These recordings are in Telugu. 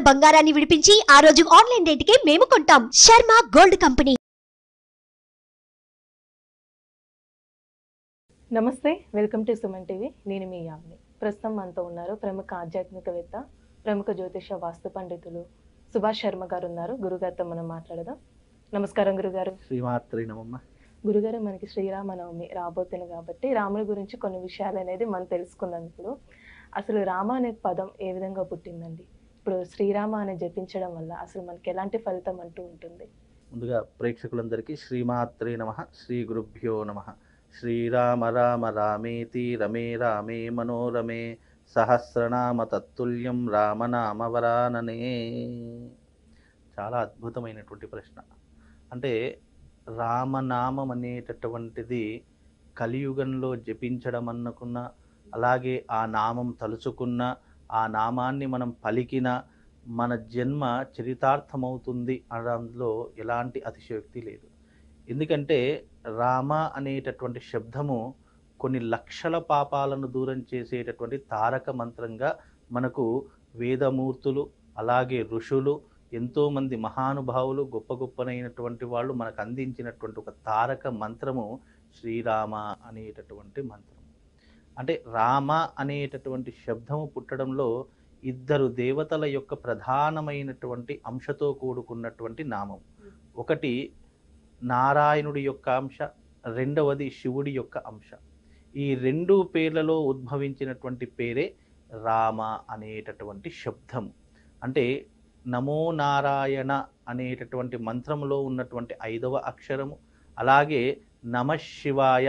బంగారాన్ని విడిపించి ఆ రోజు ఆన్లైన్ రేటుకే మేము కొంటాం. Sharma gold company. నమస్తే, వెల్కమ్ టు సుమన్ టీవీ. నేను మీ యామిని. ప్రస్తుతం మనతో ఉన్నారు ప్రముఖ ఆధ్యాత్మికవేత్త, ప్రముఖ జ్యోతిష వాస్తు పండితులు సుభాష్ శర్మ గారు ఉన్నారు. గురుగారితో మనం మాట్లాడదాం. నమస్కారం గురుగారు. శ్రీమాత్రి నమమ్మ. గురుగారు, మనకి శ్రీరామనవమి రాబోతుంది కాబట్టి రాముని గురించి కొన్ని విషయాలు అనేది మనం తెలుసుకుందాం. ఇప్పుడు అసలు రామ అనే పదం ఏ విధంగా పుట్టిందండి? ఇప్పుడు శ్రీరామ అని జపించడం వల్ల అసలు మనకి ఎలాంటి ఫలితం అంటూ ఉంటుంది? ముందుగా ప్రేక్షకులందరికీ శ్రీమాత్రి నమ, శ్రీ గురుభ్యో నమ. శ్రీరామ రామ రామేతి రమే రామే మనోరమే సహస్రనామ తత్తుల్యం రామనామ వరాననే. చాలా అద్భుతమైనటువంటి ప్రశ్న. అంటే రామనామం అనేటటువంటిది కలియుగంలో జపించడం అన్నకున్న, అలాగే ఆ నామం తలుచుకున్న, ఆ నామాన్ని మనం పలికిన మన జన్మ చరితార్థమవుతుంది అనడంలో ఎలాంటి అతిశయోక్తి లేదు. ఎందుకంటే రామ అనేటటువంటి శబ్దము కొన్ని లక్షల పాపాలను దూరం చేసేటటువంటి తారక మంత్రంగా మనకు వేదమూర్తులు, అలాగే ఋషులు, ఎంతోమంది మహానుభావులు, గొప్ప గొప్పనైనటువంటి వాళ్ళు మనకు అందించినటువంటి ఒక తారక మంత్రము శ్రీరామ అనేటటువంటి మంత్రం. అంటే రామ అనేటటువంటి శబ్దము పుట్టడంలో ఇద్దరు దేవతల యొక్క ప్రధానమైనటువంటి అంశతో కూడుకున్నటువంటి నామం. ఒకటి నారాయణుడి యొక్క అంశ, రెండవది శివుడి యొక్క అంశ. ఈ రెండు పేర్లలో ఉద్భవించినటువంటి పేరే రామ అనేటటువంటి శబ్దము. అంటే నమో నారాయణ అనేటటువంటి మంత్రములో ఉన్నటువంటి 5వ అక్షరము, అలాగే నమశివాయ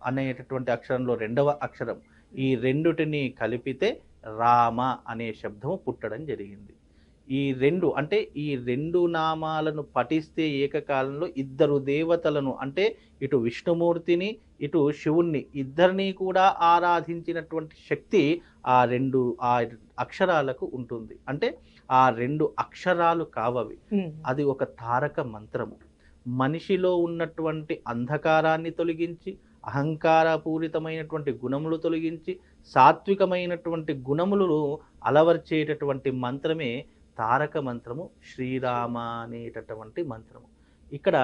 అనేటటువంటి అక్షరంలో 2వ అక్షరం, ఈ రెండుటిని కలిపితే రామ అనే శబ్దము పుట్టడం జరిగింది. ఈ రెండు నామాలను పఠిస్తే ఏకకాలంలో ఇద్దరు దేవతలను, అంటే ఇటు విష్ణుమూర్తిని ఇటు శివుణ్ణి ఇద్దరిని కూడా ఆరాధించినటువంటి శక్తి ఆ అక్షరాలకు ఉంటుంది. అంటే ఆ 2 అక్షరాలు కావవి. అది ఒక తారక మంత్రము. మనిషిలో ఉన్నటువంటి అంధకారాన్ని తొలగించి, అహంకారపూరితమైనటువంటి గుణములు తొలగించి, సాత్వికమైనటువంటి గుణములను అలవర్చేటటువంటి మంత్రమే తారక మంత్రము, శ్రీరామ అనేటటువంటి మంత్రము. ఇక్కడ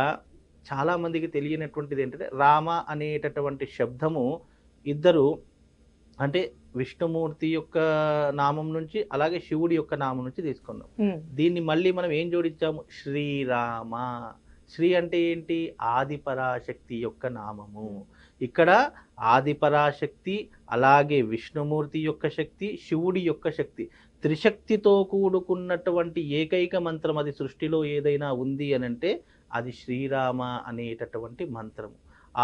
చాలామందికి తెలియనటువంటిది ఏంటంటే, రామ అనేటటువంటి శబ్దము ఇద్దరు, అంటే విష్ణుమూర్తి యొక్క నామం నుంచి, అలాగే శివుడి యొక్క నామం నుంచి తీసుకున్నాం. దీన్ని మళ్ళీ మనం ఏం జోడించాము? శ్రీరామ. శ్రీ అంటే ఏంటి? ఆదిపరాశక్తి యొక్క నామము. ఇక్కడ ఆదిపరాశక్తి, అలాగే విష్ణుమూర్తి యొక్క శక్తి, శివుడి యొక్క శక్తి, త్రిశక్తితో కూడుకున్నటువంటి ఏకైక మంత్రం అది సృష్టిలో ఏదైనా ఉంది అనంటే అది శ్రీరామ అనేటటువంటి మంత్రము.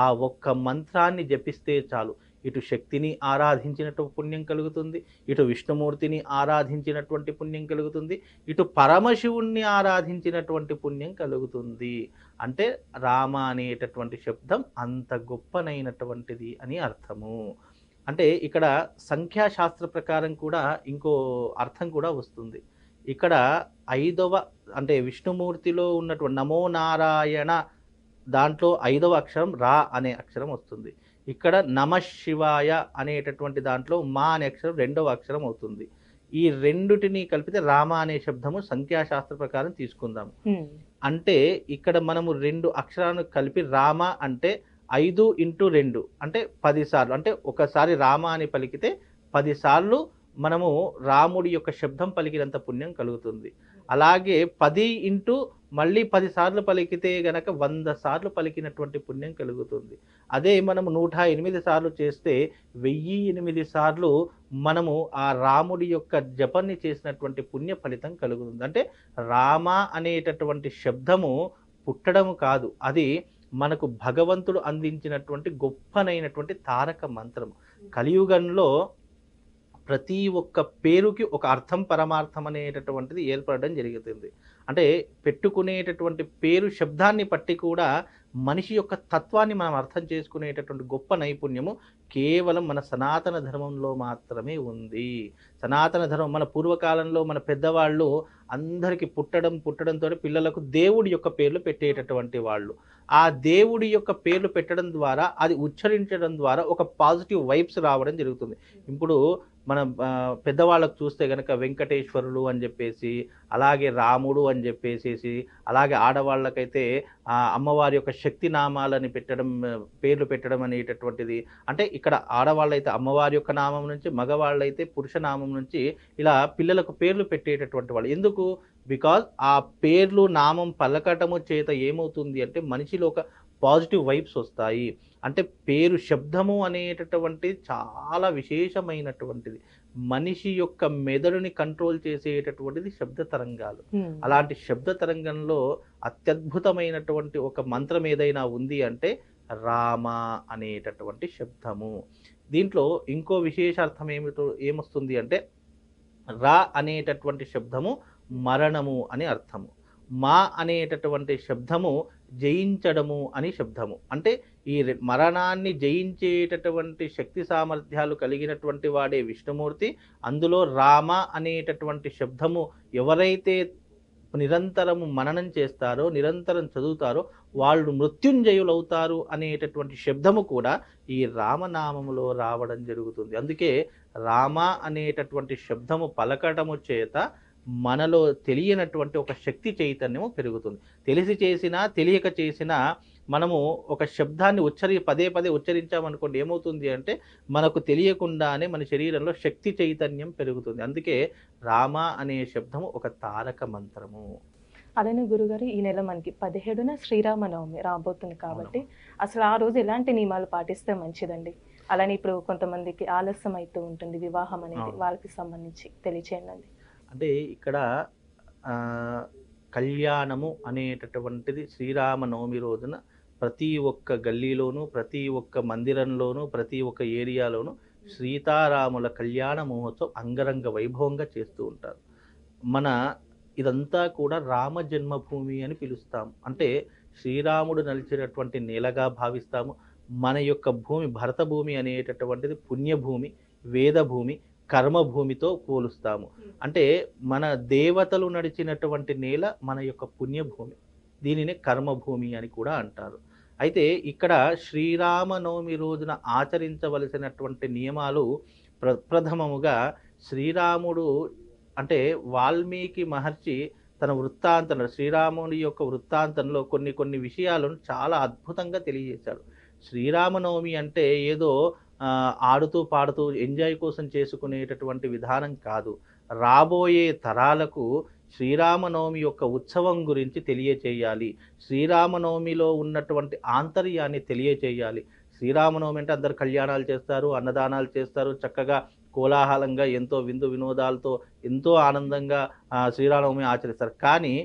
ఆ ఒక్క మంత్రాన్ని జపిస్తే చాలు, ఇటు శక్తిని ఆరాధించినట్టు పుణ్యం కలుగుతుంది, ఇటు విష్ణుమూర్తిని ఆరాధించినటువంటి పుణ్యం కలుగుతుంది, ఇటు పరమశివుణ్ణి ఆరాధించినటువంటి పుణ్యం కలుగుతుంది. అంటే రామ అనేటటువంటి శబ్దం అంత గొప్పనైనటువంటిది అని అర్థము. అంటే ఇక్కడ సంఖ్యాశాస్త్ర ప్రకారం కూడా ఇంకో అర్థం కూడా వస్తుంది. ఇక్కడ 5వ, అంటే విష్ణుమూర్తిలో ఉన్నటువంటి నమో నారాయణ దాంట్లో 5వ అక్షరం రా అనే అక్షరం వస్తుంది. ఇక్కడ నమశివాయ అనేటటువంటి దాంట్లో మా అనే అక్షరం 2వ అక్షరం అవుతుంది. ఈ రెండుటిని కలిపితే రామ అనే శబ్దము సంఖ్యాశాస్త్ర ప్రకారం తీసుకుందాము. అంటే ఇక్కడ మనము 2 అక్షరాలను కలిపి రామ అంటే 5 × 2 అంటే 10 సార్లు. అంటే ఒకసారి రామ అని పలికితే 10 సార్లు మనము రాముడి యొక్క శబ్దం పలికినంత పుణ్యం కలుగుతుంది. అలాగే 10 × మళ్ళీ 10 సార్లు పలికితే గనక 100 సార్లు పలికినటువంటి పుణ్యం కలుగుతుంది. అదే మనము 108 సార్లు చేస్తే 1008 సార్లు మనము ఆ రాముడి యొక్క జపాన్ని చేసినటువంటి పుణ్య ఫలితం కలుగుతుంది. అంటే రామ అనేటటువంటి శబ్దము పుట్టడం కాదు, అది మనకు భగవంతుడు అందించినటువంటి గొప్పనైనటువంటి తారక మంత్రము. కలియుగంలో ప్రతి ఒక్క పేరుకి ఒక అర్థం, పరమార్థం అనేటటువంటిది ఏర్పడడం జరుగుతుంది. అంటే పెట్టుకునేటటువంటి పేరు శబ్దాన్ని బట్టి కూడా మనిషి యొక్క తత్వాన్ని మనం అర్థం చేసుకునేటటువంటి గొప్ప నైపుణ్యము కేవలం మన సనాతన ధర్మంలో మాత్రమే ఉంది. సనాతన ధర్మం మన పూర్వకాలంలో మన పెద్దవాళ్ళు అందరికీ పుట్టడంతో పిల్లలకు దేవుడి యొక్క పేర్లు పెట్టేటటువంటి వాళ్ళు. ఆ దేవుడి యొక్క పేర్లు పెట్టడం ద్వారా, అది ఉచ్చరించడం ద్వారా ఒక పాజిటివ్ వైబ్స్ రావడం జరుగుతుంది. ఇప్పుడు మన పెద్దవాళ్ళకు చూస్తే గనక వెంకటేశ్వరులు అని చెప్పేసి, అలాగే రాముడు అని చెప్పేసేసి, అలాగే ఆడవాళ్ళకైతే అమ్మవారి యొక్క శక్తి నామాలని పెట్టడం, పేర్లు పెట్టడం అనేటటువంటిది. అంటే ఇక్కడ ఆడవాళ్ళైతే అమ్మవారి యొక్క నామం నుంచి, మగవాళ్ళైతే పురుష నామం నుంచి ఇలా పిల్లలకు పేర్లు పెట్టేటటువంటి వాళ్ళు. ఎందుకు? బికాజ్ ఆ పేర్లు నామం పలకటము చేత ఏమవుతుంది అంటే మనిషిలో ఒక పాజిటివ్ వైబ్స్ వస్తాయి. అంటే పేరు శబ్దము అనేటటువంటి చాలా విశేషమైనటువంటిది. మనిషి యొక్క మెదడుని కంట్రోల్ చేసేటటువంటిది శబ్ద తరంగాలు. అలాంటి శబ్ద తరంగంలో అత్యద్భుతమైనటువంటి ఒక మంత్రం ఏదైనా ఉంది అంటే రామ అనేటటువంటి శబ్దము. దీంట్లో ఇంకో విశేషార్థం ఏమొస్తుంది అంటే రా అనేటటువంటి శబ్దము మరణము అని అర్థము. మా అనేటటువంటి శబ్దము జయించడము అని శబ్దము. అంటే ఈ మరణాన్ని జయించేటటువంటి శక్తి సామర్థ్యాలు కలిగినటువంటి వాడే విష్ణుమూర్తి. అందులో రామ అనేటటువంటి శబ్దము ఎవరైతే నిరంతరము మననం చేస్తారో, నిరంతరం చదువుతారో వాళ్ళు మృత్యుంజయులు అవుతారు అనేటటువంటి శబ్దము కూడా ఈ రామనామములో రావడం జరుగుతుంది. అందుకే రామ అనేటటువంటి శబ్దము పలకటము చేత మనలో తెలియనటువంటి ఒక శక్తి చైతన్యము పెరుగుతుంది. తెలిసి చేసినా తెలియక చేసినా మనము ఒక శబ్దాన్ని పదే పదే ఉచ్చరించామనుకోండి, ఏమవుతుంది అంటే మనకు తెలియకుండానే మన శరీరంలో శక్తి చైతన్యం పెరుగుతుంది. అందుకే రామ అనే శబ్దము ఒక తారక మంత్రము. అలానే గురుగారు, ఈ నెల మనకి 17న శ్రీరామనవమి రాబోతుంది కాబట్టి అసలు ఆ రోజు ఎలాంటి నియమాలు పాటిస్తే మంచిదండి? అలానే ఇప్పుడు కొంతమందికి ఆలస్యం అవుతూ ఉంటుంది వివాహం అనేది, వాళ్ళకి సంబంధించి తెలియచేయండి. అంటే ఇక్కడ కళ్యాణము అనేటటువంటిది శ్రీరామనవమి రోజున ప్రతి ఒక్క గల్లీలోనూ, ప్రతి ఒక్క మందిరంలోనూ, ప్రతి ఒక్క ఏరియాలోనూ సీతారాముల కళ్యాణ మహోత్సవం అంగరంగ వైభవంగా చేస్తూ ఉంటారు. ఇదంతా కూడా రామ జన్మభూమి అని పిలుస్తాం. అంటే శ్రీరాముడు నలిచినటువంటి నేలగా భావిస్తాము. మన యొక్క భూమి భరత భూమి అనేటటువంటిది పుణ్యభూమి, వేదభూమి, కర్మభూమితో పోలుస్తాము. అంటే మన దేవతలు నడిచినటువంటి నేల మన యొక్క పుణ్యభూమి, దీనిని కర్మభూమి అని కూడా అంటారు. అయితే ఇక్కడ శ్రీరామనవమి రోజున ఆచరించవలసినటువంటి నియమాలు ప్రథమముగా శ్రీరాముడు అంటే వాల్మీకి మహర్షి తన వృత్తాంతంలో, శ్రీరాముని యొక్క వృత్తాంతంలో కొన్ని విషయాలను చాలా అద్భుతంగా తెలియజేశాడు. శ్రీరామనవమి అంటే ఏదో ఆడుతూ పాడుతూ ఎంజాయ్ కోసం చేసుకునేటటువంటి విధానం కాదు. రాబోయే తరాలకు శ్రీరామనవమి యొక్క ఉత్సవం గురించి తెలియచేయాలి. శ్రీరామనవమిలో ఉన్నటువంటి ఆంతర్యాన్ని తెలియచేయాలి. శ్రీరామనవమి అంటే అందరు కళ్యాణాలు చేస్తారు, అన్నదానాలు చేస్తారు, చక్కగా కోలాహలంగా ఎంతో విందు వినోదాలతో ఎంతో ఆనందంగా శ్రీరామనవమి ఆచరిస్తారు. కానీ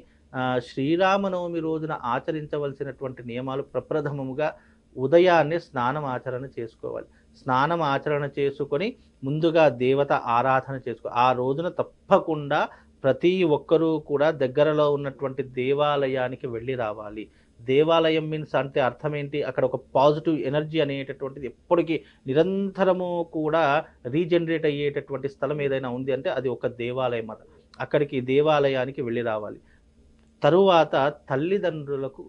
శ్రీరామనవమి రోజున ఆచరించవలసినటువంటి నియమాలు ప్రప్రథమముగా ఉదయాన్నే స్నానం ఆచరణ చేసుకోవాలి. స్నానం ఆచరణ చేసుకొని ముందుగా దేవత ఆరాధన చేసుకో. ఆ రోజున తప్పకుండా ప్రతి ఒక్కరూ కూడా దగ్గరలో ఉన్నటువంటి దేవాలయానికి వెళ్ళి రావాలి. దేవాలయం మీన్స్ అంటే అర్థం ఏంటి? అక్కడ ఒక పాజిటివ్ ఎనర్జీ అనేటటువంటిది ఎప్పటికీ నిరంతరము కూడా రీజనరేట్ అయ్యేటటువంటి స్థలం ఏదైనా ఉంది అంటే అది ఒక దేవాలయం అన్నమాట. అక్కడికి దేవాలయానికి వెళ్ళి రావాలి. తరువాత తల్లిదండ్రులకు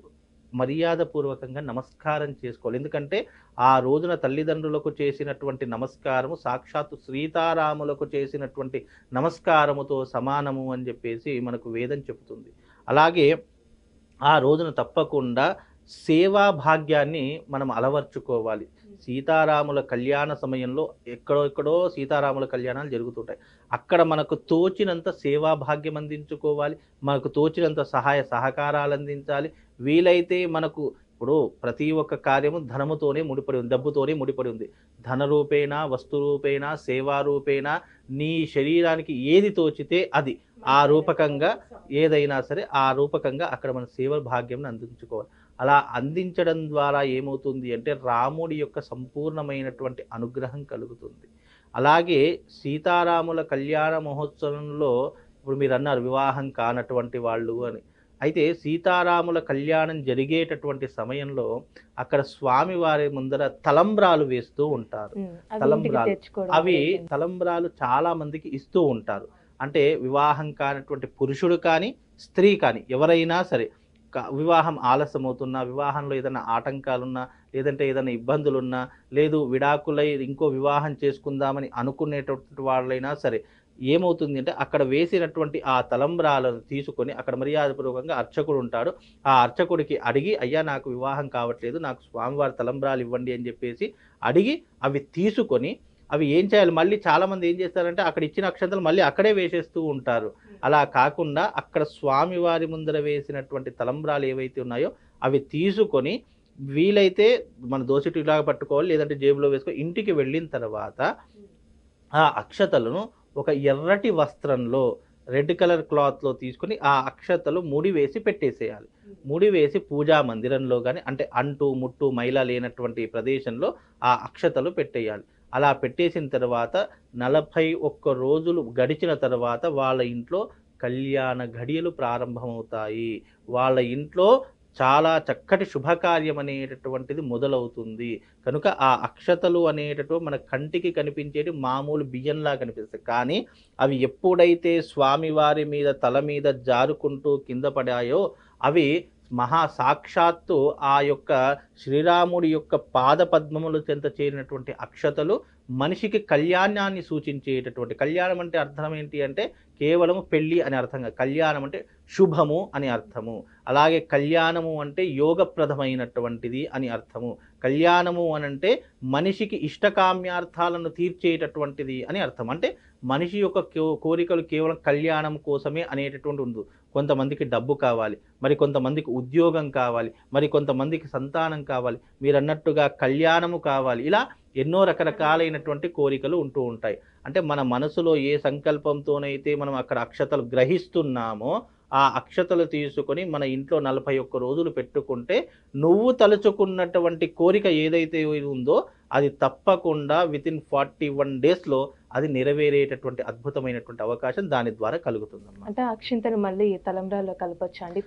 మర్యాదపూర్వకంగా నమస్కారం చేసుకోవాలి. ఎందుకంటే ఆ రోజున తల్లిదండ్రులకు చేసినటువంటి నమస్కారము సాక్షాత్తు సీతారాములకు చేసినటువంటి నమస్కారముతో సమానము అని చెప్పేసి మనకు వేదం చెబుతుంది. అలాగే ఆ రోజున తప్పకుండా సేవా భాగ్యాన్ని మనం అలవర్చుకోవాలి. సీతారాముల కళ్యాణ సమయంలో ఎక్కడో సీతారాముల కళ్యాణాలు జరుగుతుంటాయి. అక్కడ మనకు తోచినంత సేవా భాగ్యం అందించుకోవాలి. మనకు తోచినంత సహాయ సహకారాలు అందించాలి. వీలైతే మనకు ఇప్పుడు ప్రతి ఒక్క కార్యము ధనముతోనే ముడిపడి ఉంది, డబ్బుతోనే ముడిపడి ఉంది. ధన రూపేణ, వస్తు రూపేణ, సేవా రూపేణ నీ శరీరానికి ఏది తోచితే అది ఆ రూపకంగా ఏదైనా సరే ఆ రూపకంగా అక్కడ మన సేవ భాగ్యం అందించుకోవాలి. అలా అందించడం ద్వారా ఏమవుతుంది అంటే రాముడి యొక్క సంపూర్ణమైనటువంటి అనుగ్రహం కలుగుతుంది. అలాగే సీతారాముల కళ్యాణ మహోత్సవంలో ఇప్పుడు మీరు అన్నారు వివాహం కానటువంటి వాళ్ళు అని. అయితే సీతారాముల కళ్యాణం జరిగేటటువంటి సమయంలో అక్కడ స్వామి వారి ముందర తలంబ్రాలు వేస్తూ ఉంటారు. అవి తలంబ్రాలు చాలా మందికి ఇస్తూ ఉంటారు. అంటే వివాహం కానటువంటి పురుషుడు కానీ స్త్రీ కానీ ఎవరైనా సరే వివాహం ఆలస్యం అవుతున్నా, వివాహంలో ఏదైనా ఆటంకాలున్నా, లేదంటే ఏదైనా ఇబ్బందులున్నా, లేదు విడాకులై ఇంకో వివాహం చేసుకుందామని అనుకునేటటువంటి వాళ్ళైనా సరే ఏమవుతుంది అంటే అక్కడ వేసినటువంటి ఆ తలంబ్రాలను తీసుకొని అక్కడ మర్యాదపూర్వకంగా అర్చకుడు ఉంటాడు. ఆ అర్చకుడికి అడిగి, అయ్యా నాకు వివాహం కావట్లేదు, నాకు స్వామివారి తలంబ్రాలు ఇవ్వండి అని చెప్పేసి అడిగి అవి తీసుకొని అవి ఏం చేయాలి, మళ్ళీ చాలామంది ఏం చేస్తారంటే అక్కడ ఇచ్చిన అక్షంతలు మళ్ళీ అక్కడే వేసేస్తూ ఉంటారు. అలా కాకుండా అక్కడ స్వామివారి ముందర వేసినటువంటి తలంబ్రాలు ఏవైతే ఉన్నాయో అవి తీసుకొని వీలైతే మన దోసిటిలాగా పట్టుకోవాలి, లేదంటే జేబులో వేసుకొని ఇంటికి వెళ్ళిన తర్వాత ఆ అక్షతలను ఒక ఎర్రటి వస్త్రంలో రెడ్ కలర్ క్లాత్లో తీసుకొని ఆ అక్షతలు ముడి వేసి పెట్టేసేయాలి. ముడి వేసి పూజా మందిరంలో కానీ, అంటే అంటు ముట్టు మైల లేనటువంటి ప్రదేశంలో ఆ అక్షతలు పెట్టేయాలి. అలా పెట్టేసిన తర్వాత 41 రోజులు గడిచిన తర్వాత వాళ్ళ ఇంట్లో కళ్యాణ ఘడియలు ప్రారంభమవుతాయి. వాళ్ళ ఇంట్లో చాలా చక్కటి శుభకార్యం అనేటటువంటిది మొదలవుతుంది. కనుక ఆ అక్షతలు అనేటటువంటి మన కంటికి కనిపించేటి మామూలు బియ్యంలా కనిపిస్తాయి. కానీ అవి ఎప్పుడైతే స్వామివారి మీద తల మీద జారుకుంటూ కింద పడాయో అవి సాక్షాత్తు ఆ యొక్క శ్రీరాముడి యొక్క పాద పద్మముల చెంత చేరినటువంటి అక్షతలు మనిషికి కళ్యాణాన్ని సూచించేటటువంటి, కళ్యాణం అంటే అర్థం ఏంటి అంటే కేవలం పెళ్ళి అని అర్థం కాదు, కళ్యాణం అంటే శుభము అని అర్థము. అలాగే కళ్యాణము అంటే యోగప్రదమైనటువంటిది అని అర్థము. కళ్యాణము అనంటే మనిషికి ఇష్టకామ్యార్థాలను తీర్చేటటువంటిది అని అర్థం. అంటే మనిషి యొక్క కోరికలు కేవలం కళ్యాణం కోసమే అనేటటువంటి ఉంది. కొంతమందికి డబ్బు కావాలి, మరి కొంతమందికి ఉద్యోగం కావాలి, మరి కొంతమందికి సంతానం కావాలి, మీరు అన్నట్టుగా కళ్యాణము కావాలి. ఇలా ఎన్నో రకరకాలైనటువంటి కోరికలు ఉంటూ ఉంటాయి. అంటే మన మనసులో ఏ సంకల్పంతోనైతే మనం అక్కడ అక్షతలు గ్రహిస్తున్నామో ఆ అక్షతలు తీసుకొని మన ఇంట్లో 41 రోజులు పెట్టుకుంటే నువ్వు తలుచుకున్నటువంటి కోరిక ఏదైతే ఉందో అది తప్పకుండా వితిన్ 41 డేస్లో అది నెరవేరేటటువంటి అద్భుతమైనటువంటి అవకాశం దాని ద్వారా కలుగుతుందన్నమాట. అంటే అక్షింతలు మళ్ళీ తలంబ్రాల్లో కలపొచ్చా అండి?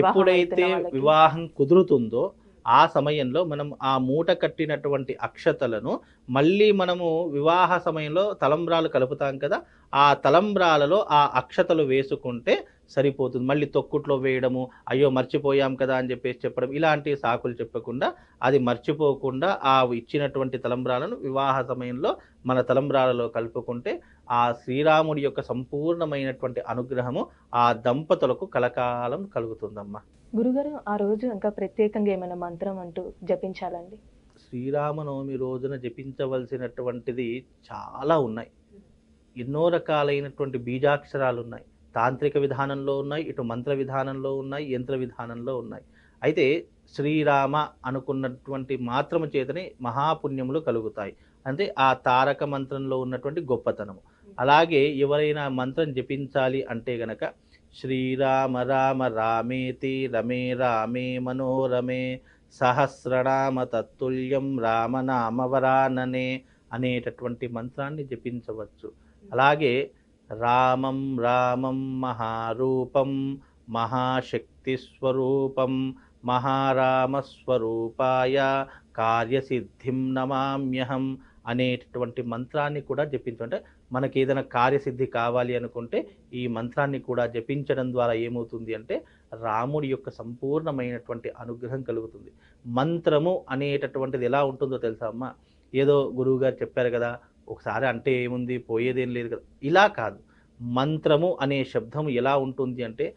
ఎప్పుడైతే వివాహం కుదురుతుందో ఆ సమయంలో మనం ఆ మూట కట్టినటువంటి అక్షతలను మళ్ళీ మనము వివాహ సమయంలో తలంబ్రాలు కలుపుతాం కదా, ఆ తలంబ్రాలలో ఆ అక్షతలు వేసుకుంటే సరిపోతుంది. మళ్ళీ తొక్కుట్లో వేయడము, అయ్యో మర్చిపోయాం కదా అని చెప్పేసి చెప్పడం, ఇలాంటి సాకులు చెప్పకుండా అది మర్చిపోకుండా ఆ ఇచ్చినటువంటి తలంబ్రాలను వివాహ సమయంలో మన తలంబ్రాలలో కలుపుకుంటే ఆ శ్రీరాముడి యొక్క సంపూర్ణమైనటువంటి అనుగ్రహము ఆ దంపతులకు కలకాలం కలుగుతుందమ్మా. గురుగారు, ఆ రోజు ఇంకా ప్రత్యేకంగా ఏమైనా మంత్రం అంటూ జపించాలండి? శ్రీరామనవమి రోజున జపించవలసినటువంటిది చాలా ఉన్నాయి. ఎన్నో రకాలైనటువంటి బీజాక్షరాలు ఉన్నాయి. తాంత్రిక విధానంలో ఉన్నాయి, ఇటు మంత్ర విధానంలో ఉన్నాయి, యంత్ర విధానంలో ఉన్నాయి. అయితే శ్రీరామ అనుకున్నటువంటి మాత్రము చేతనే మహాపుణ్యములు కలుగుతాయి. అంటే ఆ తారక మంత్రంలో ఉన్నటువంటి గొప్పతనము. అలాగే ఎవరైనా మంత్రం జపించాలి అంటే గనక శ్రీరామ రామ రామేతి రమే రామే మనోరమే సహస్రనామ తత్తుల్యం రామనామవరాననే అనేటటువంటి మంత్రాన్ని జపించవచ్చు. అలాగే రామం రామం మహారూపం మహాశక్తి స్వరూపం మహారామస్వరూపాయ కార్యసిద్ధిం నమామ్యహం అనేటటువంటి మంత్రాన్ని కూడా జపించంటే మనకి ఏదైనా కార్యసిద్ధి కావాలి అనుకుంటే ఈ మంత్రాన్ని కూడా జపించడం ద్వారా ఏమవుతుంది అంటే రాముడి యొక్క సంపూర్ణమైనటువంటి అనుగ్రహం కలుగుతుంది. మంత్రము అనేటటువంటిది ఎలా ఉంటుందో తెలుసా అమ్మ? ఏదో గురువుగారు చెప్పారు కదా, ఒకసారి అంటే ఏముంది, పోయేదేం లేదు కదా, ఇలా కాదు. మంత్రము అనే శబ్దం ఎలా ఉంటుంది అంటే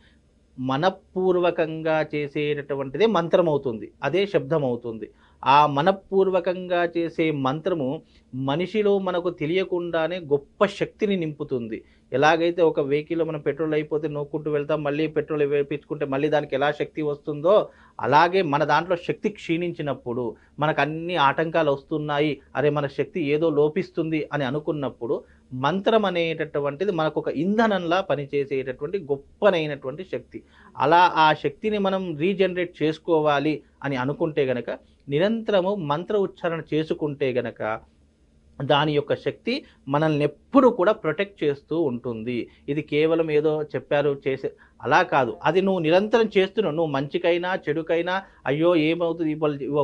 మనపూర్వకంగా చేసేటటువంటిదే మంత్రం అవుతుంది, అదే శబ్దం అవుతుంది. ఆ మనపూర్వకంగా చేసే మంత్రము మనిషిలో మనకు తెలియకుండానే గొప్ప శక్తిని నింపుతుంది. ఎలాగైతే ఒక వెహికల్లో మనం పెట్రోల్ అయిపోతే నోక్కుంటూ వెళ్తాం, మళ్ళీ పెట్రోల్ వేపించుకుంటే మళ్ళీ దానికి ఎలా శక్తి వస్తుందో అలాగే మన దాంట్లో శక్తి క్షీణించినప్పుడు, మనకు అన్ని ఆటంకాలు వస్తున్నాయి, అరే మన శక్తి ఏదో లోపిస్తుంది అని అనుకున్నప్పుడు మంత్రం అనేటటువంటిది మనకు ఒక ఇంధనంలా పనిచేసేటటువంటి గొప్పనైనటువంటి శక్తి. అలా ఆ శక్తిని మనం రీజనరేట్ చేసుకోవాలి అని అనుకుంటే గనక నిరంతరము మంత్ర ఉచ్చారణ చేసుకుంటే గనక దాని యొక్క శక్తి మనల్ని ఎప్పుడు కూడా ప్రొటెక్ట్ చేస్తూ ఉంటుంది. ఇది కేవలం ఏదో చెప్పారు చేసే అలా కాదు, అది నువ్వు నిరంతరం చేస్తున్నావు. నువ్వు మంచికైనా చెడుకైనా అయ్యో ఏమవుతుంది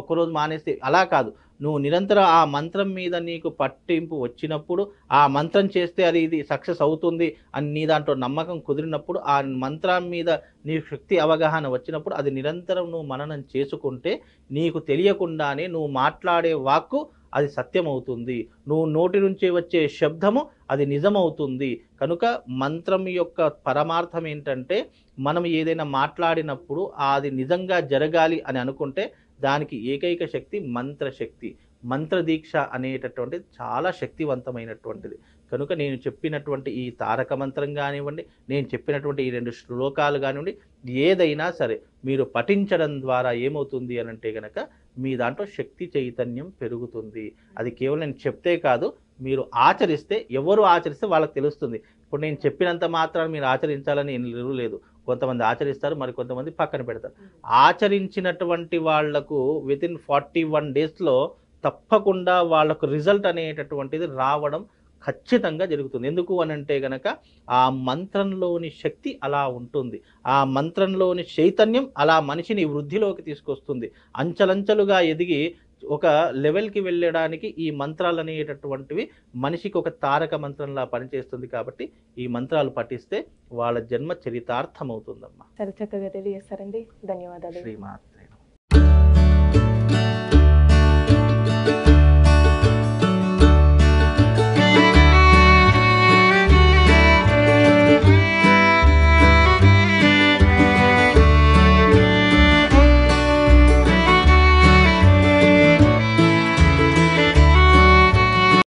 ఒక్కరోజు మానేస్తే అలా కాదు, నువ్వు నిరంతరం ఆ మంత్రం మీద నీకు పట్టింపు వచ్చినప్పుడు, ఆ మంత్రం చేస్తే ఇది సక్సెస్ అవుతుంది అని నీ దాంట్లో నమ్మకం కుదిరినప్పుడు, ఆ మంత్రం మీద నీ శక్తి అవగాహన వచ్చినప్పుడు అది నిరంతరం నువ్వు మననం చేసుకుంటే నీకు తెలియకుండానే నువ్వు మాట్లాడే వాక్కు అది సత్యమవుతుంది, నువ్వు నోటి నుంచి వచ్చే శబ్దము అది నిజమవుతుంది. కనుక మంత్రం యొక్క పరమార్థం ఏంటంటే, మనం ఏదైనా మాట్లాడినప్పుడు అది నిజంగా జరగాలి అని అనుకుంటే దానికి ఏకైక శక్తి మంత్రశక్తి. మంత్రదీక్ష అనేటటువంటిది చాలా శక్తివంతమైనటువంటిది. కనుక నేను చెప్పినటువంటి ఈ తారక మంత్రం కానివ్వండి, నేను చెప్పినటువంటి ఈ 2 శ్లోకాలు కానివ్వండి, ఏదైనా సరే మీరు పఠించడం ద్వారా ఏమవుతుంది అని అంటే కనుక మీ దాంట్లో శక్తి చైతన్యం పెరుగుతుంది. అది కేవలం నేను చెప్తే కాదు, మీరు ఆచరిస్తే, ఎవరు ఆచరిస్తే వాళ్ళకి తెలుస్తుంది. ఇప్పుడు నేను చెప్పినంత మాత్రాన మీరు ఆచరించాలని ఏం లేదు. కొంతమంది ఆచరిస్తారు, మరి కొంతమంది పక్కన పెడతారు. ఆచరించినటువంటి వాళ్లకు వితిన్ 41 డేస్లో తప్పకుండా వాళ్ళకు రిజల్ట్ అనేటటువంటిది రావడం ఖచ్చితంగా జరుగుతుంది. ఎందుకు అని అంటే గనక ఆ మంత్రంలోని శక్తి అలా ఉంటుంది, ఆ మంత్రంలోని చైతన్యం అలా మనిషిని వృద్ధిలోకి తీసుకొస్తుంది. అంచెలంచెలుగా ఎదిగి ఒక లెవెల్కి వెళ్ళడానికి ఈ మంత్రాలు అనేటటువంటివి మనిషికి ఒక తారక మంత్రంలా పనిచేస్తుంది. కాబట్టి ఈ మంత్రాలు పఠిస్తే వాళ్ళ జన్మ చరితార్థమవుతుందమ్మా. చాలా చక్కగా తెలియజేస్తారండి. ధన్యవాదాలు. శ్రీమాత.